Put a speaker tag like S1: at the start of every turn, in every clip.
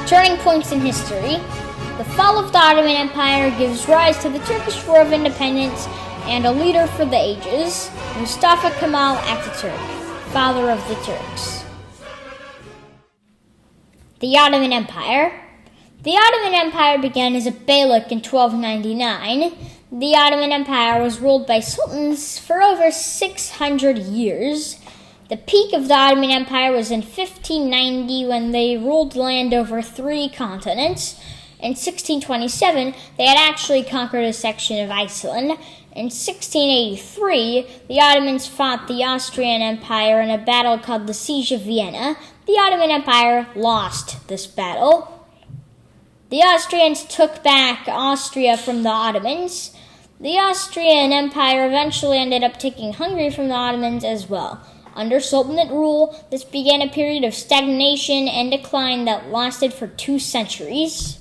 S1: Turning points in history. The fall of the Ottoman Empire gives rise to the Turkish War of Independence and a leader for the ages, Mustafa Kemal Ataturk, father of the Turks. The Ottoman Empire. The Ottoman Empire began as a beylik in 1299. The Ottoman Empire was ruled by sultans for over 600 years. The peak of the Ottoman Empire was in 1590 when they ruled land over 3 continents. In 1627, they had actually conquered a section of Iceland. In 1683, the Ottomans fought the Austrian Empire in a battle called the Siege of Vienna. The Ottoman Empire lost this battle. The Austrians took back Austria from the Ottomans. The Austrian Empire eventually ended up taking Hungary from the Ottomans as well. Under Sultanate rule, this began a period of stagnation and decline that lasted for 2 centuries.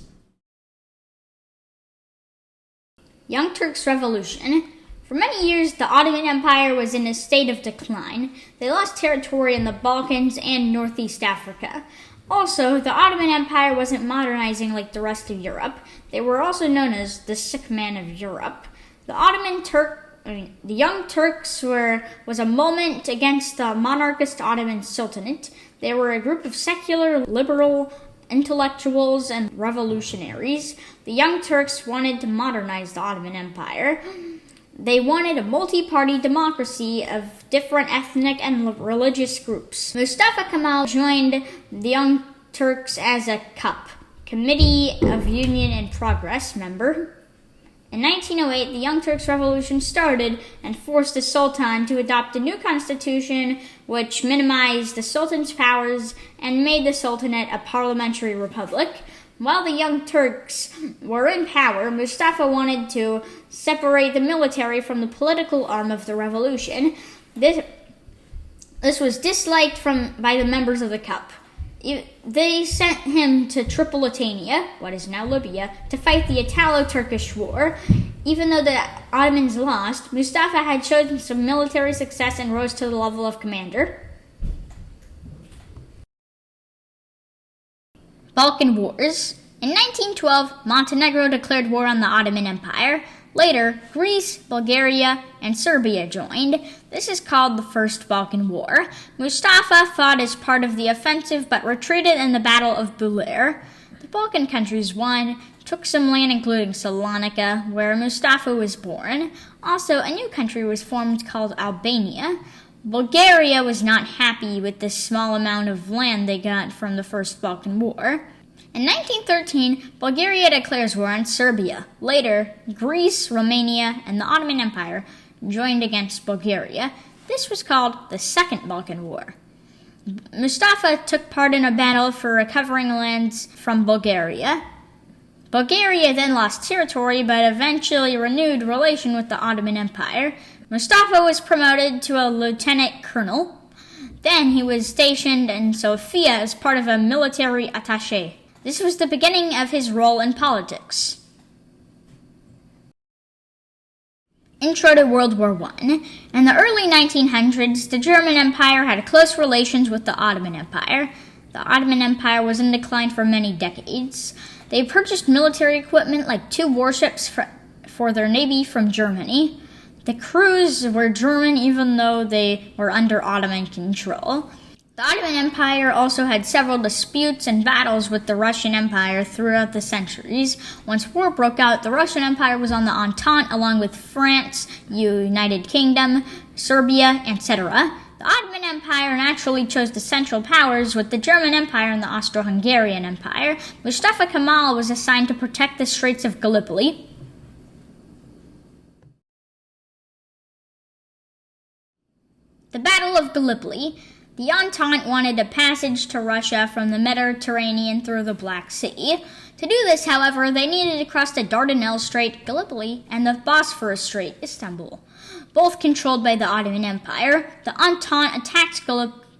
S1: Young Turks Revolution. For many years, the Ottoman Empire was in a state of decline. They lost territory in the Balkans and Northeast Africa. Also, the Ottoman Empire wasn't modernizing like the rest of Europe. They were also known as the sick man of Europe. The Young Turks was a movement against the monarchist Ottoman Sultanate. They were a group of secular, liberal intellectuals and revolutionaries. The Young Turks wanted to modernize the Ottoman Empire. They wanted a multi-party democracy of different ethnic and religious groups. Mustafa Kemal joined the Young Turks as a CUP, Committee of Union and Progress member. In 1908, the Young Turks Revolution started and forced the Sultan to adopt a new constitution which minimized the Sultan's powers and made the Sultanate a parliamentary republic. While the Young Turks were in power, Mustafa wanted to separate the military from the political arm of the revolution. This was disliked by the members of the CUP. They sent him to Tripolitania, what is now Libya, to fight the Italo-Turkish War. Even though the Ottomans lost, Mustafa had shown some military success and rose to the level of commander. Balkan Wars. In 1912, Montenegro declared war on the Ottoman Empire. Later, Greece, Bulgaria, and Serbia joined. This is called the First Balkan War. Mustafa fought as part of the offensive but retreated in the Battle of Bular. The Balkan countries won, took some land including Salonika, where Mustafa was born. Also, a new country was formed called Albania. Bulgaria was not happy with the small amount of land they got from the First Balkan War. In 1913, Bulgaria declares war on Serbia. Later, Greece, Romania, and the Ottoman Empire joined against Bulgaria. This was called the Second Balkan War. Mustafa took part in a battle for recovering lands from Bulgaria. Bulgaria then lost territory but eventually renewed relation with the Ottoman Empire. Mustafa was promoted to a lieutenant colonel. Then he was stationed in Sofia as part of a military attaché. This was the beginning of his role in politics. Intro to World War I. In the early 1900s, the German Empire had close relations with the Ottoman Empire. The Ottoman Empire was in decline for many decades. They purchased military equipment like 2 warships for their navy from Germany. The crews were German even though they were under Ottoman control. The Ottoman Empire also had several disputes and battles with the Russian Empire throughout the centuries. Once war broke out, the Russian Empire was on the Entente along with France, United Kingdom, Serbia, etc. The Ottoman Empire naturally chose the Central Powers with the German Empire and the Austro-Hungarian Empire. Mustafa Kemal was assigned to protect the Straits of Gallipoli. The Battle of Gallipoli. The Entente wanted a passage to Russia from the Mediterranean through the Black Sea. To do this, however, they needed to cross the Dardanelles Strait, Gallipoli, and the Bosphorus Strait, Istanbul, both controlled by the Ottoman Empire. The Entente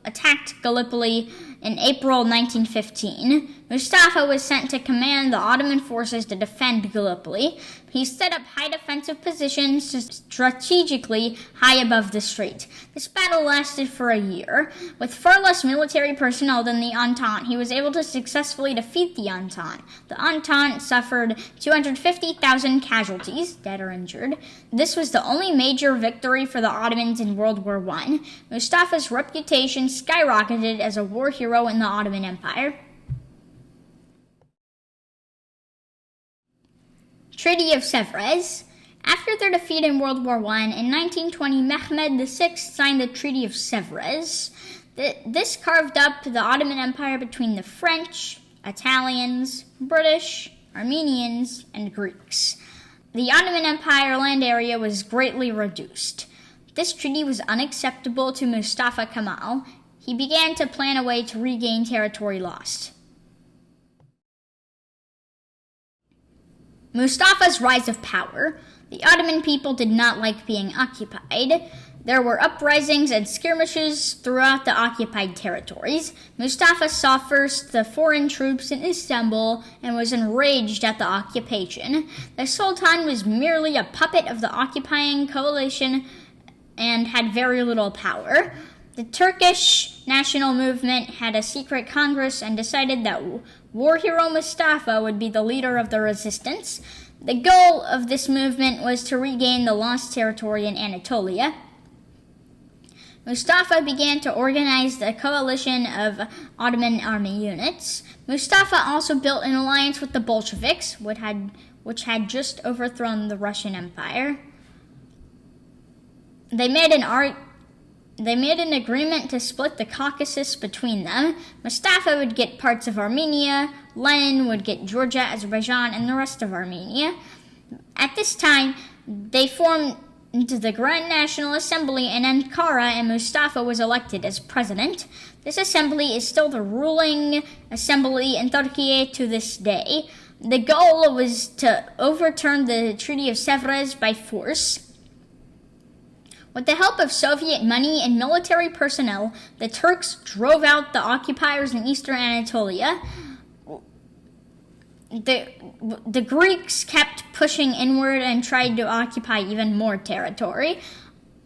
S1: attacked Gallipoli in April 1915. Mustafa was sent to command the Ottoman forces to defend Gallipoli. He set up high defensive positions strategically high above the strait. This battle lasted for a year. With far less military personnel than the Entente, he was able to successfully defeat the Entente. The Entente suffered 250,000 casualties, dead or injured. This was the only major victory for the Ottomans in World War I. Mustafa's reputation skyrocketed as a war hero in the Ottoman Empire. Treaty of Sèvres. After their defeat in World War I, in 1920, Mehmed VI signed the Treaty of Sèvres. This carved up the Ottoman Empire between the French, Italians, British, Armenians, and Greeks. The Ottoman Empire land area was greatly reduced. This treaty was unacceptable to Mustafa Kemal. He began to plan a way to regain territory lost. Mustafa's rise of power. The Ottoman people did not like being occupied. There were uprisings and skirmishes throughout the occupied territories. Mustafa saw first the foreign troops in Istanbul and was enraged at the occupation. The Sultan was merely a puppet of the occupying coalition and had very little power. The Turkish national movement had a secret congress and decided that war hero Mustafa would be the leader of the resistance. The goal of this movement was to regain the lost territory in Anatolia. Mustafa began to organize the coalition of Ottoman army units. Mustafa also built an alliance with the Bolsheviks, which had just overthrown the Russian Empire. They made an agreement to split the Caucasus between them. Mustafa would get parts of Armenia, Lenin would get Georgia, Azerbaijan, and the rest of Armenia. At this time, they formed the Grand National Assembly in Ankara, and Mustafa was elected as president. This assembly is still the ruling assembly in Turkey to this day. The goal was to overturn the Treaty of Sèvres by force. With the help of Soviet money and military personnel, the Turks drove out the occupiers in eastern Anatolia. The Greeks kept pushing inward and tried to occupy even more territory.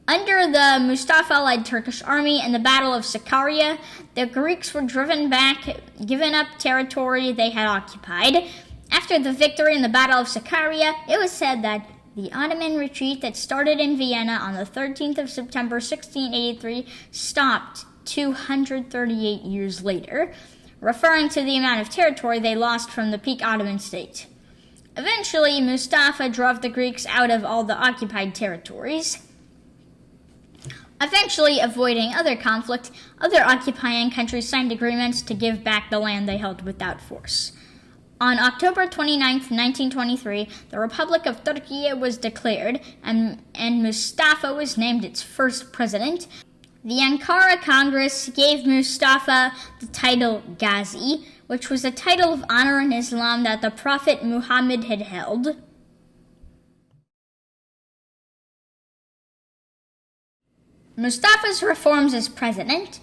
S1: Under the Mustafa-led Turkish army in the Battle of Sakarya, the Greeks were driven back, giving up territory they had occupied. After the victory in the Battle of Sakarya, it was said that the Ottoman retreat that started in Vienna on the 13th of September 1683 stopped 238 years later, referring to the amount of territory they lost from the peak Ottoman state. Eventually, Mustafa drove the Greeks out of all the occupied territories. Eventually, avoiding other conflict, other occupying countries signed agreements to give back the land they held without force. On October 29, 1923, the Republic of Türkiye was declared, and Mustafa was named its first president. The Ankara Congress gave Mustafa the title Ghazi, which was a title of honor in Islam that the Prophet Muhammad had held. Mustafa's reforms as president.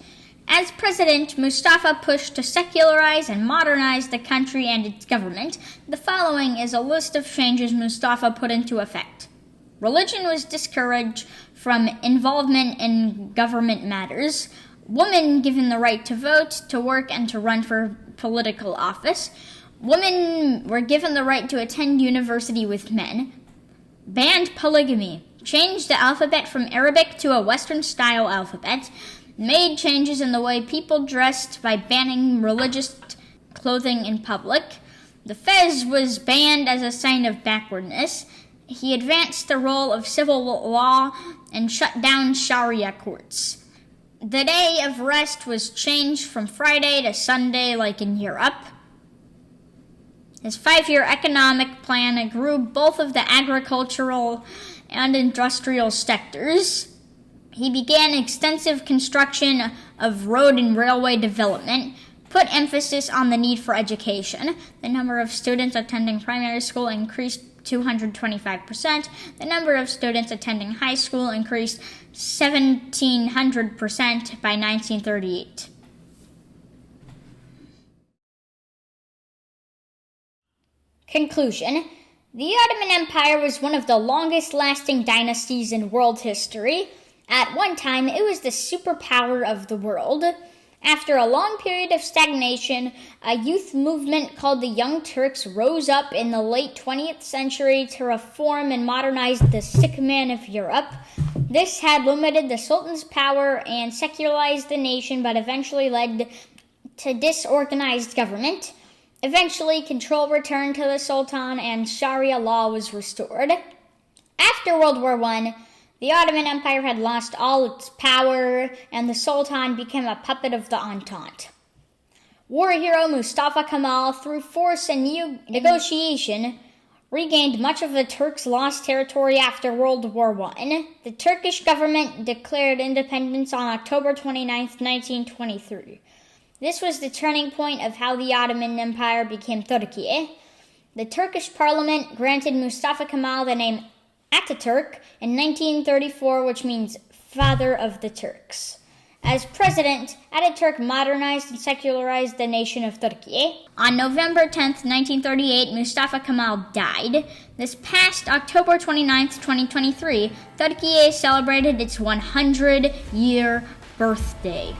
S1: As president, Mustafa pushed to secularize and modernize the country and its government. The following is a list of changes Mustafa put into effect. Religion was discouraged from involvement in government matters. Women given the right to vote, to work, and to run for political office. Women were given the right to attend university with men. Banned polygamy. Changed the alphabet from Arabic to a Western-style alphabet. Made changes in the way people dressed by banning religious clothing in public. The fez was banned as a sign of backwardness. He advanced the role of civil law and shut down Sharia courts. The day of rest was changed from Friday to Sunday like in Europe. His 5-year economic plan grew both of the agricultural and industrial sectors. He began extensive construction of road and railway development, put emphasis on the need for education. The number of students attending primary school increased 225%. The number of students attending high school increased 1,700% by 1938. Conclusion. The Ottoman Empire was one of the longest-lasting dynasties in world history. At one time, it was the superpower of the world. After a long period of stagnation, a youth movement called the Young Turks rose up in the late 20th century to reform and modernize the sick man of Europe. This had limited the Sultan's power and secularized the nation, but eventually led to disorganized government. Eventually, control returned to the Sultan and Sharia law was restored. After World War I, the Ottoman Empire had lost all its power, and the Sultan became a puppet of the Entente. War hero Mustafa Kemal, through force and negotiation, regained much of the Turks' lost territory after World War I. The Turkish government declared independence on October 29, 1923. This was the turning point of how the Ottoman Empire became Turkey. The Turkish parliament granted Mustafa Kemal the name Ataturk in 1934, which means father of the Turks. As president, Ataturk modernized and secularized the nation of Turkey. On November 10, 1938, Mustafa Kemal died. This past October 29, 2023, Turkey celebrated its 100-year birthday.